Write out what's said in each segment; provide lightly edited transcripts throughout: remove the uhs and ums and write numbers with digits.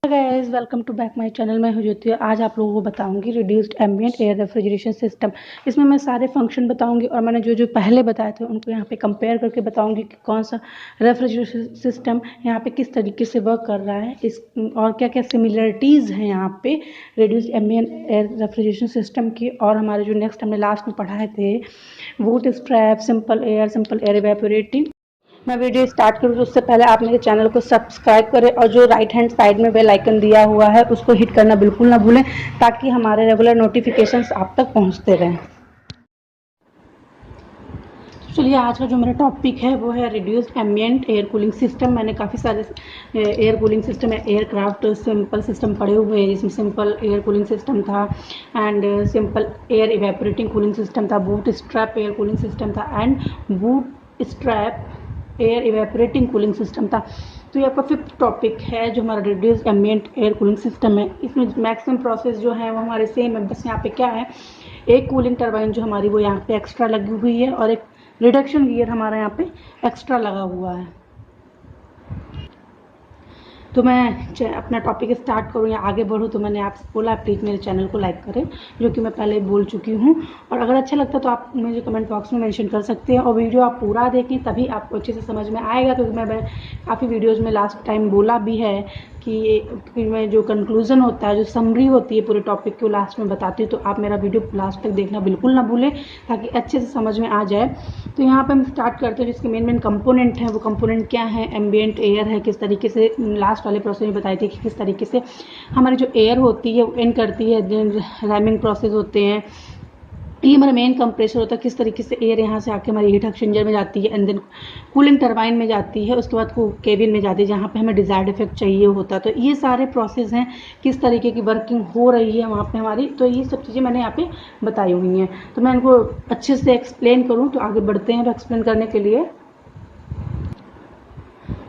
Guys, welcome to back my channel. मैं हूं ज्योति। आज आप लोगों को बताऊंगी reduced ambient air refrigeration system. इसमें मैं सारे फंक्शन बताऊंगी और मैंने जो जो पहले बताए थे उनको यहाँ पे कंपेयर करके बताऊंगी कि कौन सा रेफ्रिजरेशन सिस्टम यहाँ पे किस तरीके से वर्क कर रहा है, इस और क्या क्या सिमिलरिटीज़ हैं यहाँ पे reduced ambient air refrigeration system की। और हमारे जो नेक्स्ट हमने लास्ट में पढ़ाए थे boot strap, simple air evaporating. मैं वीडियो स्टार्ट करूँ तो उससे पहले आप मेरे चैनल को सब्सक्राइब करें और जो राइट हैंड साइड में बेल आइकन दिया हुआ है उसको हिट करना बिल्कुल ना भूलें, ताकि हमारे रेगुलर नोटिफिकेशंस आप तक पहुंचते रहें। चलिए, आज का जो मेरा टॉपिक है वो है reduced ambient air cooling system. मैंने काफ़ी सारे एयर कूलिंग सिस्टम या एयरक्राफ्ट सिंपल सिस्टम पढ़े हुए हैं, जिसमें सिंपल एयर कूलिंग सिस्टम था and simple air evaporating cooling system था, bootstrap air cooling system था and bootstrap air evaporating cooling system था। तो ये आपका फिफ्थ टॉपिक है जो हमारा reduced ambient air cooling system है। इसमें मैक्सिमम प्रोसेस जो है वो हमारे सेम है, बस यहाँ पे क्या है, एक कूलिंग टरबाइन जो हमारी वो यहाँ पे एक्स्ट्रा लगी हुई है और एक रिडक्शन गियर हमारा यहाँ पे एक्स्ट्रा लगा हुआ है। तो मैं अपना टॉपिक स्टार्ट करूँ या आगे बढ़ूँ, तो मैंने आपसे बोला प्लीज़ मेरे चैनल को लाइक करें, जो कि मैं पहले बोल चुकी हूँ। और अगर अच्छा लगता तो आप मुझे कमेंट बॉक्स में मेंशन कर सकते हैं और वीडियो आप पूरा देखें, तभी आपको अच्छे से समझ में आएगा। क्योंकि मैं काफ़ी वीडियोज़ में लास्ट टाइम बोला भी है कि मैं जो कंक्लूज़न होता है, जो समरी होती है पूरे टॉपिक को लास्ट में बताती हूँ। तो आप मेरा वीडियो लास्ट तक देखना बिल्कुल ना भूलें, ताकि अच्छे से समझ में आ जाए। तो यहाँ पर हम स्टार्ट करते हैं। जिसके मेन कंपोनेंट हैं वो कंपोनेंट क्या है, एम्बिएंट एयर है। किस तरीके से लास्ट वाले प्रोसेस में बताई थी कि किस तरीके से हमारी जो एयर होती है वो एंड करती है, रैमिंग प्रोसेस होते हैं। ये हमारा मेन कंप्रेसर होता है, किस तरीके से एयर यहाँ से आके हमारी हीट एक्सचेंजर में जाती है एंड देन कूलिंग टरबाइन में जाती है, उसके बाद केबिन में जाती है जहाँ पे हमें डिजायर्ड इफेक्ट चाहिए होता है। तो ये सारे प्रोसेस हैं, किस तरीके की वर्किंग हो रही है वहाँ पे हमारी। तो ये सब चीज़ें मैंने यहाँ पे बताई हुई हैं। तो मैं इनको अच्छे से एक्सप्लेन करूँ तो आगे बढ़ते हैं एक्सप्लेन करने के लिए।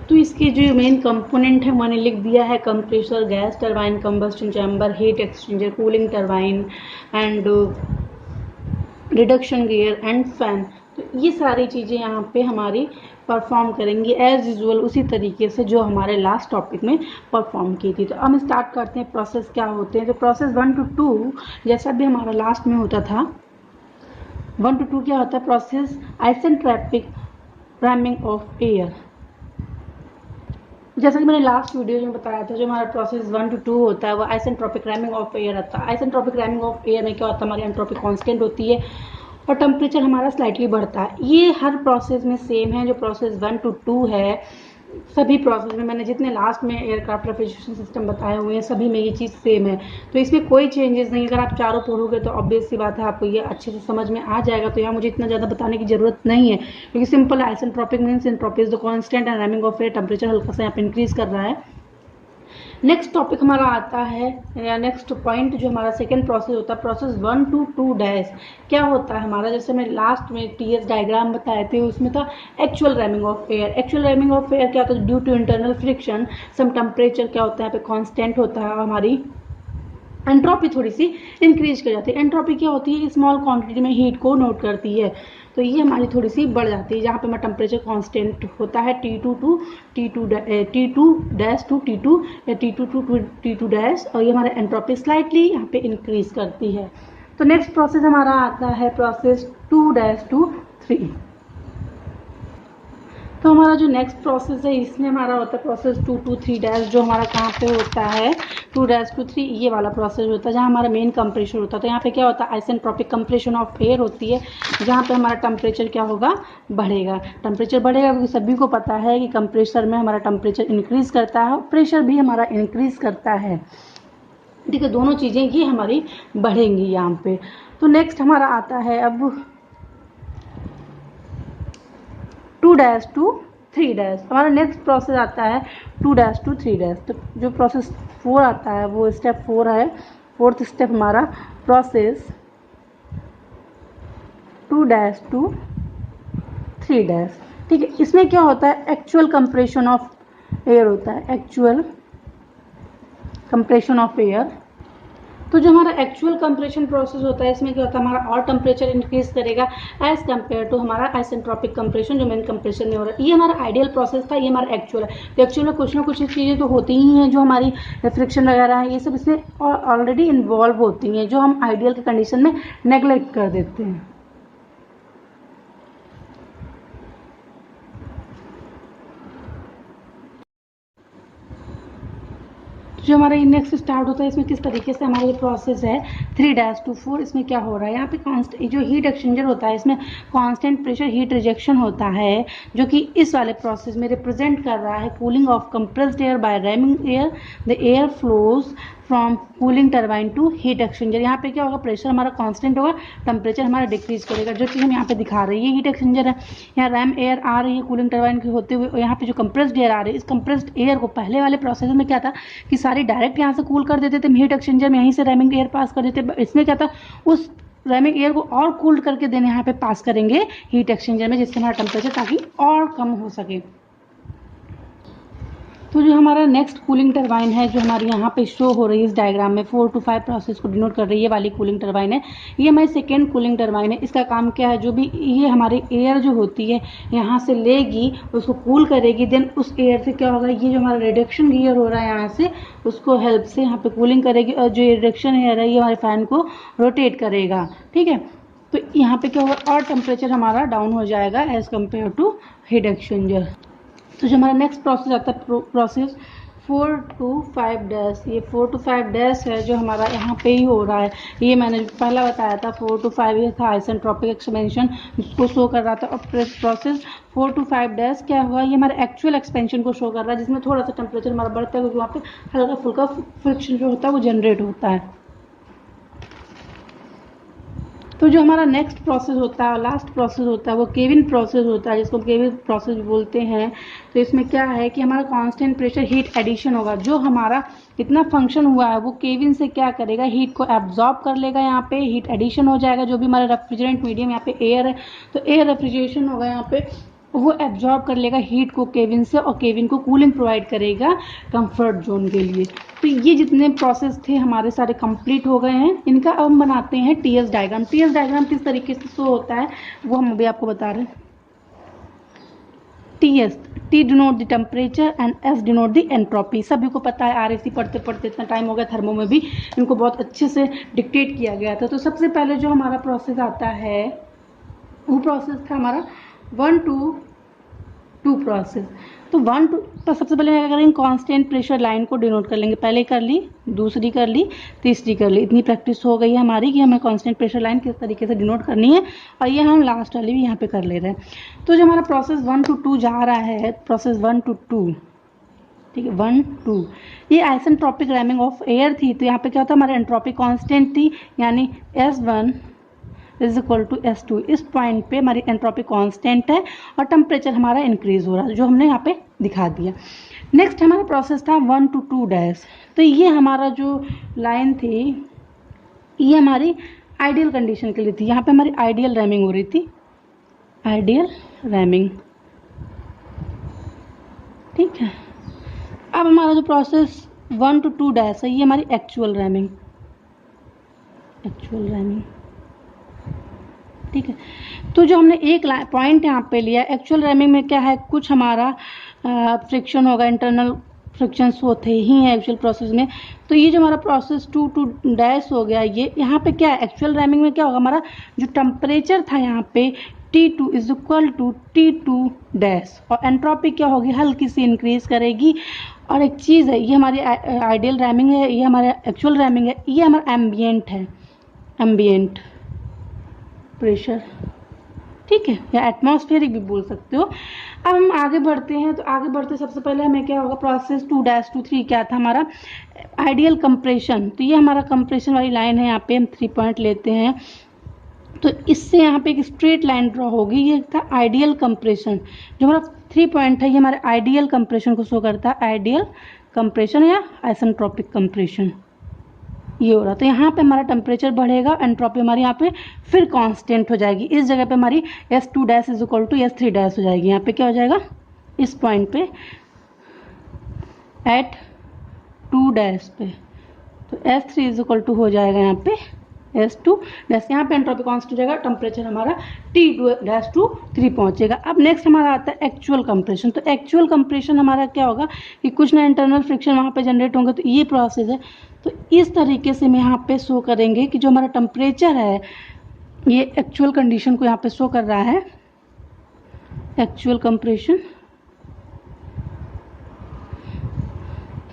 तो इसके जो मेन कंपोनेंट है मैंने लिख दिया है, compressor, gas turbine, combustion chamber, heat exchanger, cooling turbine and reduction gear and fan. तो ये सारी चीज़ें यहाँ पे हमारी परफॉर्म करेंगी एज यूजुअल उसी तरीके से जो हमारे लास्ट टॉपिक में परफॉर्म की थी। तो अब हम स्टार्ट करते हैं प्रोसेस क्या होते हैं। तो प्रोसेस 1 to 2 जैसा भी हमारा लास्ट में होता था, 1 to 2 क्या होता है, process isentropic rhyming of air. जैसा कि मैंने लास्ट वीडियो में बताया था, जो हमारा प्रोसेस 1 to 2 होता है वो आइसेंट्रोपिक रैमिंग ऑफ एयर होता है। आइसेंट्रोपिक रैमिंग ऑफ एयर में क्या होता है, हमारी एंट्रोपी कांस्टेंट होती है और टेम्परेचर हमारा स्लाइटली बढ़ता है। ये हर प्रोसेस में सेम है। जो प्रोसेस 1 to 2 है, सभी प्रोसेस में मैंने जितने लास्ट में एयरक्राफ्ट रेफ्रिजरेशन सिस्टम बताए हुए हैं सभी में ये चीज़ सेम है। तो इसमें कोई चेंजेस नहीं। अगर आप चारों पढ़ोगे तो ऑब्वियस सी बात है आपको ये अच्छे से समझ में आ जाएगा। तो यहाँ मुझे इतना ज़्यादा बताने की जरूरत नहीं है, क्योंकि simple isentropic means entropy is the constant and rhyming of air, temperature हल्का सा यहाँ पे इंक्रीज कर रहा है। नेक्स्ट टॉपिक हमारा आता है या नेक्स्ट पॉइंट जो हमारा सेकंड प्रोसेस होता है, प्रोसेस 1 to 2 डैश। क्या होता है हमारा, जैसे मैं लास्ट में टीएस डायग्राम बताए थे उसमें था actual ramming of air. Actual ramming of air क्या होता है, due to internal friction some temperature क्या होता है यहाँ पे कांस्टेंट होता है, हमारी एंट्रोपी थोड़ी सी इंक्रीज कर जाती है। एंट्रोपी क्या होती है, स्मॉल क्वांटिटी में हीट को नोट करती है, तो ये हमारी थोड़ी सी बढ़ जाती है। जहाँ पे हमारा टेम्परेचर कांस्टेंट होता है T2 to T2 dash to T2 या T2 to T2 डैश, और ये हमारा एंट्रोपी स्लाइटली यहाँ पे इंक्रीज करती है। तो नेक्स्ट प्रोसेस हमारा आता है प्रोसेस 2 डैश to 3। तो हमारा जो नेक्स्ट प्रोसेस है इसमें हमारा होता है प्रोसेस 2 to 3 डैश, जो हमारा कहाँ पे होता है 2 डैश to 3, ये वाला प्रोसेस होता है जहाँ हमारा मेन कंप्रेशन होता है। तो यहाँ पे क्या होता है, आइसेंट्रोपिक कंप्रेशन ऑफ एयर होती है, जहाँ पे हमारा टेम्परेचर क्या होगा, बढ़ेगा। टेम्परेचर बढ़ेगा क्योंकि सभी को पता है कि कंप्रेसर में हमारा टेम्परेचर इंक्रीज करता है और प्रेशर भी हमारा इंक्रीज करता है। ठीक है, दोनों चीज़ें ये हमारी बढ़ेंगी यहाँ पे। तो नेक्स्ट हमारा आता है अब 2 डैश to 3 डैश। हमारा नेक्स्ट प्रोसेस आता है 2 डैश to 3 डैश। तो जो प्रोसेस 4 आता है वो स्टेप 4 है। फोर्थ स्टेप हमारा प्रोसेस 2 डैश to 3 डैश। ठीक है, इसमें क्या होता है, एक्चुअल कंप्रेशन ऑफ एयर होता है, एक्चुअल कंप्रेशन ऑफ एयर। तो जो हमारा एक्चुअल कंप्रेशन प्रोसेस होता है इसमें क्या होता है, हमारा और टेम्परेचर इंक्रीज करेगा एज कम्पेयर टू हमारा आइसेंट्रोपिक कंप्रेशन जो मेन कंप्रेशन में हो रहा है। ये हमारा आइडियल प्रोसेस था, ये हमारा एक्चुअल है। तो एक्चुअल में कुछ ना कुछ चीज़ें तो होती ही हैं जो हमारी फ्रिक्शन वगैरह है ये सब इसमें ऑलरेडी इन्वॉल्व होती हैं जो हम आइडियल के कंडीशन में नेग्लेक्ट कर देते हैं। जो हमारा नेक्स्ट स्टार्ट होता है इसमें किस तरीके से हमारा ये प्रोसेस है 3-4, इसमें क्या हो रहा है, यहाँ पे कांस्टेंट जो हीट एक्सचेंजर होता है इसमें कांस्टेंट प्रेशर हीट रिजेक्शन होता है जो कि इस वाले प्रोसेस में रिप्रेजेंट कर रहा है cooling of compressed air by ramming air. The air flows from cooling turbine to heat exchanger. यहाँ पे क्या होगा, प्रेशर हमारा कांस्टेंट होगा, टेम्परेचर हमारा डिक्रीज करेगा। जो चीज़ हम यहाँ पे दिखा रहे हैं ये हीट एक्सचेंजर है, यहाँ रैम एयर आ रही है कूलिंग टरबाइन के होते हुए, और यहाँ पे जो कंप्रेस्ड एयर आ रही है इस कंप्रेस्ड एयर को पहले वाले प्रोसेस में क्या था कि सारी डायरेक्ट यहाँ से कूल कर देते थे हीट एक्सचेंजर में, यहीं से रैमिंग एयर पास कर देते। इसमें क्या था, उस रैमिंग एयर को और कूल्ड करके देने यहाँ पे पास करेंगे हीट एक्सचेंजर में, जिससे हमारा टेम्परेचर ताकि और कम हो सके। तो जो हमारा नेक्स्ट कूलिंग टरबाइन है जो हमारी यहाँ पे शो हो रही है इस डायग्राम में 4 to 5 प्रोसेस को डिनोट कर रही है, ये वाली कूलिंग टरबाइन है। ये हमारी सेकेंड कूलिंग टरबाइन है। इसका काम क्या है, जो भी ये हमारी एयर जो होती है यहाँ से लेगी उसको कूल करेगी, देन उस एयर से क्या होगा, ये जो हमारा रिडक्शन गियर हो रहा है यहाँ से उसको हेल्प से यहाँ पे कूलिंग करेगी, और जो रिडक्शन एयर है ये हमारे फैन को रोटेट करेगा। ठीक है, तो यहाँ पे क्या होगा और टेम्परेचर हमारा डाउन हो जाएगा as compared to heat exchanger. तो जो हमारा नेक्स्ट प्रोसेस आता है प्रोसेस 4 to 5 ये 4 to 5 है जो हमारा यहाँ पे ही हो रहा है। ये मैंने पहला बताया था 4 to 5 ये था आइसेंट्रोपिक एक्सपेंशन जिसको शो कर रहा था, और प्रोसेस 4 to 5 क्या हुआ, ये हमारे एक्चुअल एक्सपेंशन को शो कर रहा है जिसमें थोड़ा सा टेम्परेचर हमारा बढ़ता है क्योंकि वहाँ पे हल्का फुल्का फ्रिक्शन जो होता है वो जनरेट होता है। तो जो हमारा नेक्स्ट प्रोसेस होता है और लास्ट प्रोसेस होता है वो केविन प्रोसेस होता है, जिसको केविन प्रोसेस बोलते हैं। तो इसमें क्या है कि हमारा कांस्टेंट प्रेशर हीट एडिशन होगा, जो हमारा इतना फंक्शन हुआ है वो केविन से क्या करेगा, हीट को एब्जॉर्ब कर लेगा, यहाँ पे हीट एडिशन हो जाएगा। जो भी हमारा रेफ्रिजरेंट मीडियम यहाँ पे एयर है तो एयर रेफ्रिजरेशन होगा, यहाँ पे वो एब्जॉर्ब कर लेगा हीट को केविन से, और केविन को कूलिंग प्रोवाइड करेगा कंफर्ट जोन के लिए। तो ये जितने प्रोसेस थे हमारे सारे कंप्लीट हो गए हैं। इनका अब हम बनाते हैं टीएस डायग्राम। टीएस डायग्राम किस तरीके से शो होता है वो हम अभी आपको बता रहे हैं। TS, T denote the temperature and S denote the entropy. सभी को पता है, आरएसी पढ़ते पढ़ते इतना टाइम हो गया, थर्मो में भी इनको बहुत अच्छे से डिक्टेट किया गया था। तो सबसे पहले जो हमारा प्रोसेस आता है वो प्रोसेस था हमारा 1 to 2 प्रोसेस। तो 1 to तो सबसे पहले क्या करेंगे, कांस्टेंट प्रेशर लाइन को डिनोट कर लेंगे। पहले कर ली, दूसरी कर ली, तीसरी कर ली। इतनी प्रैक्टिस हो गई है हमारी कि हमें कांस्टेंट प्रेशर लाइन किस तरीके से डिनोट करनी है, और ये हम लास्ट वाली भी यहाँ पे कर ले रहे हैं। तो जो हमारा प्रोसेस 1 to 2 जा रहा है, प्रोसेस 1 to 2, ठीक है 1 2, ये आइसेंट्रोपिक रैमिंग ऑफ एयर थी। तो यहाँ पे क्या होता है, हमारी एंट्रोपी कांस्टेंट थी, यानी S1 is equal to S2। इस पॉइंट पे हमारी एंट्रोपी कांस्टेंट है और टेम्परेचर हमारा इंक्रीज हो रहा है, जो हमने यहाँ पे दिखा दिया। नेक्स्ट हमारा प्रोसेस था 1 to 2। तो ये हमारा जो लाइन थी ये हमारी आइडियल कंडीशन के लिए थी। यहाँ पे हमारी आइडियल रैमिंग हो रही थी, आइडियल रैमिंग। ठीक है, अब हमारा जो प्रोसेस 1 to 2 है ये हमारी एक्चुअल रैमिंग, एक्चुअल रैमिंग। ठीक है, तो जो हमने एक पॉइंट यहाँ पे लिया, एक्चुअल रैमिंग में क्या है, कुछ हमारा फ्रिक्शन होगा, इंटरनल फ्रिक्शंस होते ही हैं एक्चुअल प्रोसेस में। तो ये जो हमारा प्रोसेस 2 to हो गया, ये यहाँ पे क्या है, एक्चुअल रैमिंग में क्या होगा, हमारा जो टेम्परेचर था यहाँ पे T2 is equal to T2 और एंट्रोपी क्या होगी, हल्की सी इंक्रीज करेगी। और एक चीज़ है, ये हमारी आइडियल रैमिंग है, ये हमारा एक्चुअल रैमिंग है, ये हमारा एम्बियंट है, एम्बियंट प्रेशर। ठीक है, या एटमॉस्फेरिक भी बोल सकते हो। अब हम आगे बढ़ते हैं, तो आगे बढ़ते सबसे पहले हमें क्या होगा, प्रोसेस 2 to 3 क्या था हमारा, आइडियल कंप्रेशन। तो ये हमारा कंप्रेशन वाली लाइन है, यहाँ पे हम 3 पॉइंट लेते हैं। तो इससे यहाँ पे एक स्ट्रेट लाइन ड्रॉ होगी, ये था आइडियल कंप्रेशन। जो हमारा 3 पॉइंट है ये हमारे आइडियल कंप्रेशन को शो करता है, आइडियल कंप्रेशन या आइसेंट्रोपिक कंप्रेशन ये हो रहा। तो यहाँ पे हमारा टेम्परेचर बढ़ेगा, एंट्रोपी हमारी यहाँ पे फिर कांस्टेंट हो जाएगी। इस जगह पे हमारी S2 is equal to S3 हो जाएगी। यहाँ पे क्या हो जाएगा, इस पॉइंट पे एट 2 पे तो S3 इज इक्वल टू हो जाएगा यहाँ पे S2 डैश, यहाँ पे एंट्रोपी कांस्टेंट हो जाएगा, टेम्परेचर हमारा T2 डैश टू 3 पहुंचेगा। अब नेक्स्ट हमारा आता है एक्चुअल कंप्रेशन। तो एक्चुअल कंप्रेशन हमारा क्या होगा कि कुछ ना इंटरनल फ्रिक्शन वहाँ पे जनरेट होंगे, तो ये प्रोसेस है। तो इस तरीके से हम यहाँ पे शो करेंगे कि जो हमारा टेम्परेचर है ये एक्चुअल कंडीशन को यहाँ पे शो कर रहा है, एक्चुअल कंप्रेशन।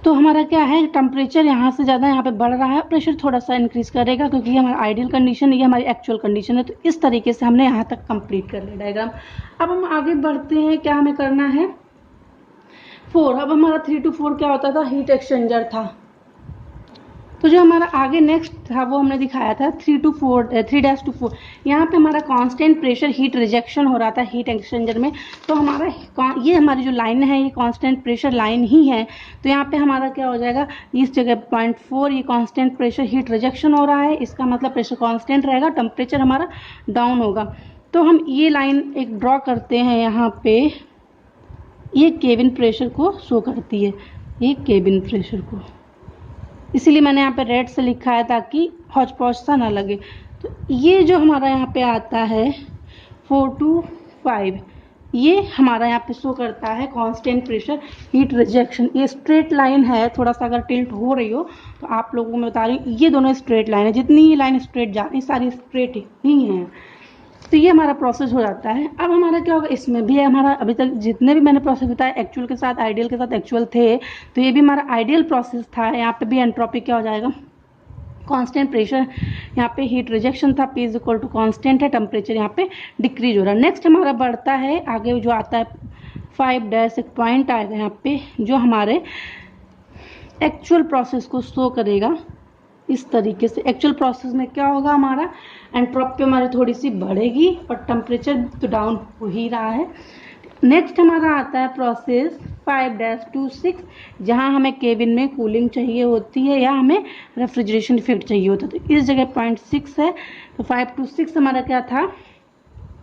तो हमारा क्या है, टेम्परेचर यहाँ से ज़्यादा यहाँ पे बढ़ रहा है, प्रेशर थोड़ा सा इंक्रीज करेगा क्योंकि ये हमारा आइडियल कंडीशन है, ये हमारी एक्चुअल कंडीशन है। तो इस तरीके से हमने यहाँ तक कंप्लीट कर लिया डायग्राम। अब हम आगे बढ़ते हैं, क्या हमें करना है 4। अब हमारा 3 to 4 क्या होता था, हीट एक्सचेंजर था। तो जो हमारा आगे नेक्स्ट था वो हमने दिखाया था 3 to 4 यहाँ पे हमारा कांस्टेंट प्रेशर हीट रिजेक्शन हो रहा था हीट एक्सचेंजर में। तो हमारा ये हमारी जो लाइन है ये कांस्टेंट प्रेशर लाइन ही है। तो यहाँ पे हमारा क्या हो जाएगा, इस जगह 0.4 ये कांस्टेंट प्रेशर हीट रिजेक्शन हो रहा है, इसका मतलब प्रेशर कांस्टेंट रहेगा, टेम्परेचर हमारा डाउन होगा। तो हम ये लाइन एक ड्रॉ करते हैं यहाँ पे, ये केबिन प्रेशर को शो करती है, ये केबिन प्रेशर को, इसीलिए मैंने यहाँ पे रेड से लिखा है ताकि हौच पौच सा ना लगे। तो ये जो हमारा यहाँ पे आता है 4 to 5, ये हमारा यहाँ पे शो करता है कांस्टेंट प्रेशर हीट रिजेक्शन। ये स्ट्रेट लाइन है, थोड़ा सा अगर टिल्ट हो रही हो तो आप लोगों को मैं बता रही हूँ ये दोनों स्ट्रेट लाइन है, जितनी ये लाइन स्ट्रेट जा रही सारी स्ट्रेट ही हैं। तो ये हमारा प्रोसेस हो जाता है। अब हमारा क्या होगा, इसमें भी हमारा अभी तक जितने भी मैंने प्रोसेस बताया एक्चुअल के साथ आइडियल के साथ एक्चुअल थे, तो ये भी हमारा आइडियल प्रोसेस था। यहाँ पे भी एंट्रोपी क्या हो जाएगा, कांस्टेंट प्रेशर, यहाँ पे हीट रिजेक्शन था, P is equal to constant है, टेम्परेचर यहाँ पे डिक्रीज हो रहा है। नेक्स्ट हमारा बढ़ता है आगे, जो आता है 5 एक पॉइंट आएगा यहाँ पे जो हमारे एक्चुअल प्रोसेस को शो करेगा। इस तरीके से एक्चुअल प्रोसेस में क्या होगा, हमारा एंट्रोपी हमारी थोड़ी सी बढ़ेगी और टेम्परेचर तो डाउन हो ही रहा है। नेक्स्ट हमारा आता है प्रोसेस 5-6, जहां हमें केबिन में कूलिंग चाहिए होती है या हमें रेफ्रिजरेशन इफेक्ट चाहिए होता है। तो इस जगह 0.6 है, तो 5 to 6 हमारा क्या था,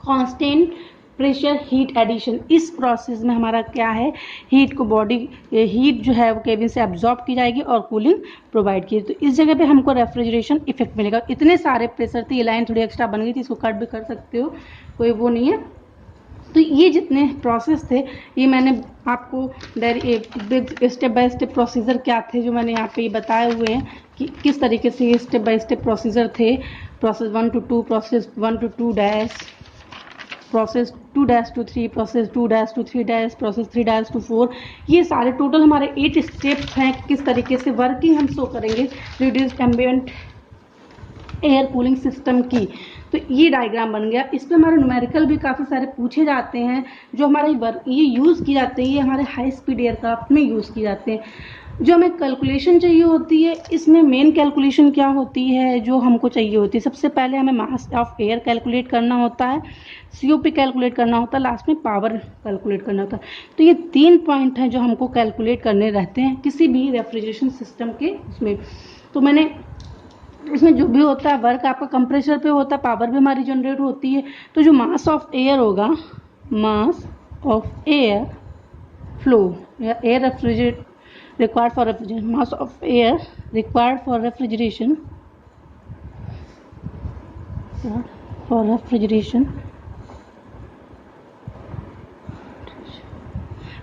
कांस्टेंट प्रेशर हीट एडिशन। इस प्रोसेस में हमारा क्या है, हीट को हीट जो है वो केबिन से एब्जॉर्ब की जाएगी और कूलिंग प्रोवाइड की। तो इस जगह पे हमको रेफ्रिजरेशन इफेक्ट मिलेगा। इतने सारे प्रेशर थे, ये लाइन थोड़ी एक्स्ट्रा बन गई थी, इसको कट भी कर सकते हो, कोई वो नहीं है। तो ये जितने प्रोसेस थे ये मैंने आपको स्टेप बाय स्टेप प्रोसीजर क्या थे जो मैंने यहाँ पे बताए हुए हैं कि किस तरीके से ये स्टेप बाय स्टेप प्रोसीजर थे। Process 1 to 2, process 1 to 2 dash, process 2 to 3, process 2 to 3 dash, process 3 to 4, ये सारे टोटल हमारे 8 स्टेप हैं। किस तरीके से वर्किंग हम शो करेंगे reduced ambient air cooling system की। तो ये डायग्राम बन गया। इस पर हमारे न्यूमेरिकल भी काफ़ी सारे पूछे जाते हैं जो हमारे ये यूज़ की जाते हैं, ये हमारे हाई स्पीड एयरक्राफ्ट में यूज़ की जाते हैं। जो हमें कैलकुलेशन चाहिए होती है, इसमें मेन कैलकुलेशन क्या होती है जो हमको चाहिए होती है, सबसे पहले हमें मास ऑफ एयर कैलकुलेट करना होता है, COP कैलकुलेट करना होता है, लास्ट में पावर कैलकुलेट करना होता है। तो ये 3 पॉइंट हैं जो हमको कैलकुलेट करने रहते हैं किसी भी रेफ्रिजरेशन सिस्टम के उसमें। तो मैंने इसमें जो भी होता है वर्क आपका कंप्रेसर पे होता है, पावर भी हमारी जनरेट होती है। तो जो मास ऑफ एयर होगा, मास ऑफ एयर फ्लो या air refrigerate required for refrigeration, mass of air required for refrigeration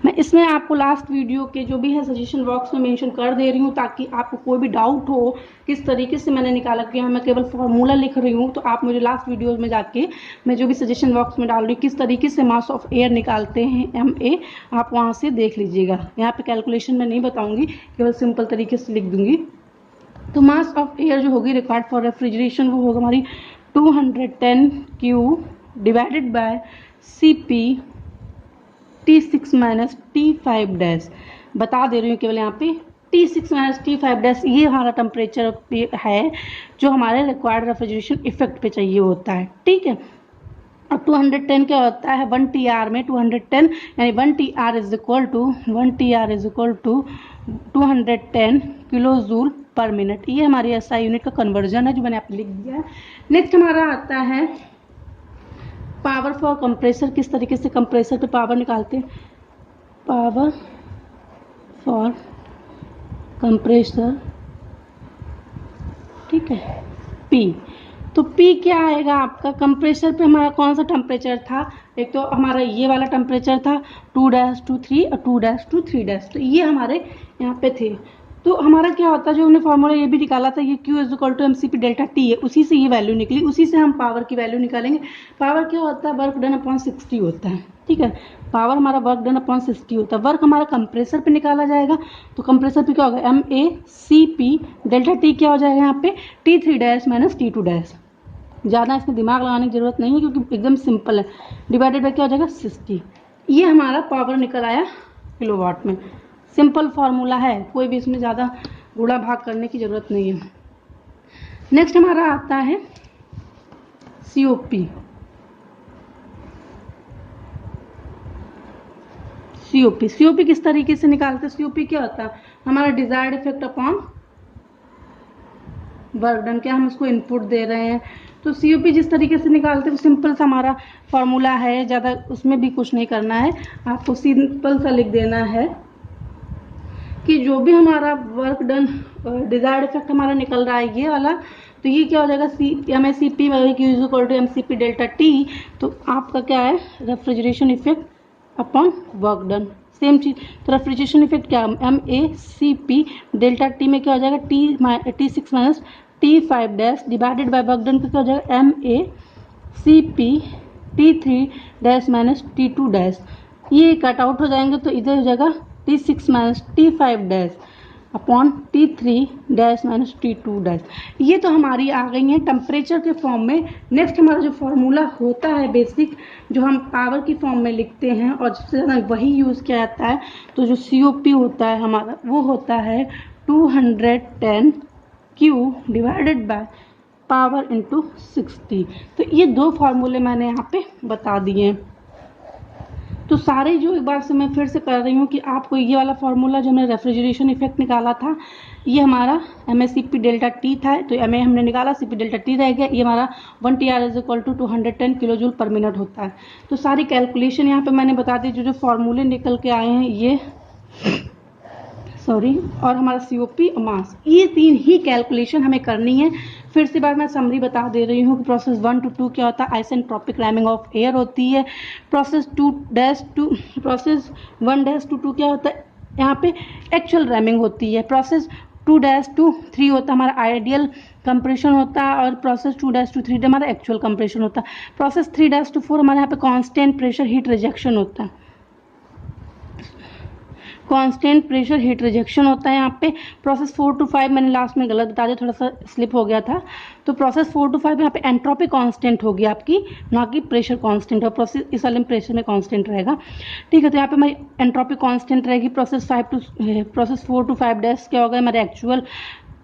मैं इसमें आपको लास्ट वीडियो के जो भी है सजेशन बॉक्स में मेंशन कर दे रही हूँ ताकि आपको कोई भी डाउट हो किस तरीके से मैंने निकाला, कि मैं केवल फॉर्मूला लिख रही हूँ। तो आप मुझे लास्ट वीडियो में जाके मैं जो भी सजेशन बॉक्स में डाल रही हूँ किस तरीके से मास ऑफ एयर निकालते हैं MA, आप वहाँ से देख लीजिएगा। यहाँ पे कैलकुलेशन मैं नहीं बताऊँगी, केवल सिंपल तरीके से लिख दूँगी। तो मास ऑफ एयर जो होगी रिक्वायर्ड फॉर रेफ्रिजरेशन वो होगा हमारी 210 Q divided by CP T6 minus T5 dash, बता दे रही हूँ केवल यहाँ पे T6 माइनस T5 डैश, ये हमारा टेम्परेचर है जो हमारे रिक्वायर्ड रेफ्रिजरेशन इफेक्ट पे चाहिए होता है। ठीक है, अब 210 क्या होता है 1 TR में 210, यानी 1 TR is equal to 210 kilo joule per minute. ये हमारी SI यूनिट का कन्वर्जन है जो मैंने आपको लिख दिया है। नेक्स्ट हमारा आता है पावर फॉर कंप्रेसर। किस तरीके से कंप्रेसर पे पावर निकालते हैं, पावर फॉर कंप्रेसर ठीक है, P। तो P क्या आएगा आपका, कंप्रेसर पे हमारा कौन सा टेम्परेचर था, एक तो हमारा ये वाला टेम्परेचर था 2-2 3 और 2-2 3, तो ये हमारे यहाँ पे थे। तो हमारा क्या होता है, जो हमने फार्मूला ये भी निकाला था, ये Q = mcp डेल्टा T है, उसी से ये वैल्यू निकली, उसी से हम पावर की वैल्यू निकालेंगे। पावर क्या होता है, वर्क डन अपॉन 60 होता है, ठीक है। पावर हमारा वर्क डन अपॉन 60 होता है। वर्क हमारा कंप्रेसर पे निकाला जाएगा, तो कंप्रेसर पे क्या होगा, MACP डेल्टा T क्या हो जाएगा यहाँ पे, T3- T2। ज़्यादा इसमें दिमाग लगाने की जरूरत नहीं है, क्योंकि एकदम सिंपल है। डिवाइडेड बाय क्या हो जाएगा, 60। ये हमारा पावर निकल आया किलोवाट में। सिंपल फार्मूला है, कोई भी इसमें ज़्यादा गुणा भाग करने की ज़रूरत नहीं है। नेक्स्ट हमारा आता है COP। COP किस तरीके से निकालते हैं, COP क्या होता है, हमारा desired effect upon work done, क्या हम उसको इनपुट दे रहे हैं। तो COP जिस तरीके से निकालते हैं सिंपल सा हमारा फॉर्मूला है, ज़्यादा उसमें भी कुछ नहीं करना है, आपको सिंपल सा लिख देना है कि जो भी हमारा वर्क डन डिजायर्ड इफेक्ट हमारा निकल रहा है ये वाला, तो ये क्या हो जाएगा, MACP = mcp डेल्टा T। तो आपका क्या है, refrigeration effect upon work done, same चीज। तो रेफ्रिजरेशन इफेक्ट क्या, MACP डेल्टा T में क्या हो जाएगा, T6 - T5 divided by work done पे क्या हो जाएगा, MACP T3 - T2। ये कट आउट हो जाएंगे, तो इधर हो जाएगा T6 - T5 upon T3 - T2। ये तो हमारी आ गई है टेम्परेचर के फॉर्म में। नेक्स्ट हमारा जो फॉर्मूला होता है बेसिक, जो हम पावर की फॉर्म में लिखते हैं और सबसे ज़्यादा वही यूज़ किया जाता है, तो जो COP होता है हमारा, वो होता है 210 Q divided by power into 60। तो ये दो फार्मूले मैंने यहाँ पे बता दिए हैं। तो सारे जो एक बार से मैं फिर से कर रही हूँ कि आपको ये वाला फार्मूला जो हमने रेफ्रिजरेशन इफेक्ट निकाला था, ये हमारा MACP डेल्टा T था, तो MA हमने निकाला, CP डेल्टा T रह गया। ये हमारा 1 TR = 210 किलोजूल पर मिनट होता है। तो सारी कैलकुलेशन यहाँ पे मैंने बता दी, जो फार्मूले निकल के आए हैं ये, और हमारा COP और मास, ये तीन ही कैलकुलेशन हमें करनी है। फिर से बार मैं समरी बता दे रही हूँ कि प्रोसेस 1 to 2 क्या होता है, आइसेंट्रोपिक रैमिंग ऑफ एयर होती है। प्रोसेस 1 to 2 क्या होता है, यहाँ पे एक्चुअल रैमिंग होती है। प्रोसेस 2 to 3 होता है हमारा आइडियल कंप्रेशन होता है, और प्रोसेस 2 to 3 हमारा एक्चुअल कंप्रेशन होता है। प्रोसेस 3 to 4 हमारे यहाँ पे कांस्टेंट प्रेशर हीट रिजेक्शन होता है, कांस्टेंट प्रेशर हीट रिजेक्शन होता है यहाँ पे। प्रोसेस 4 to 5 मैंने लास्ट में गलत बता दिया, थोड़ा सा स्लिप हो गया था। तो प्रोसेस 4 to 5 यहाँ पे एंट्रोपी कांस्टेंट होगी आपकी, ना कि प्रेशर कांस्टेंट। और प्रोसेस इस वाले में प्रेशर में कांस्टेंट रहेगा, ठीक है। तो यहाँ पे हमारी एंट्रोपी कांस्टेंट रहेगी। प्रोसेस 4 to 5 क्या होगा, हमारे एक्चुअल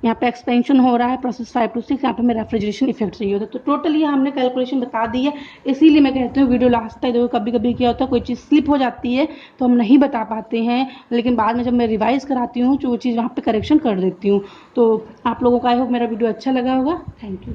यहाँ पे एक्सपेंशन हो रहा है। प्रोसेस 5 to 6 यहाँ पे हमें रेफ्रिजरेशन इफेक्ट चाहिए होता है। तो टोटली हमने कैलकुलेशन बता दी है, इसीलिए मैं कहती हूँ वीडियो लास्ट तक देखो। कभी कभी क्या होता है, कोई चीज़ स्लिप हो जाती है तो हम नहीं बता पाते हैं, लेकिन बाद में जब मैं रिवाइज कराती हूँ तो वो चीज़ वहाँ पे करेक्शन कर देती हूँ। तो आप लोगों का आई होप मेरा वीडियो अच्छा लगा होगा। Thank you.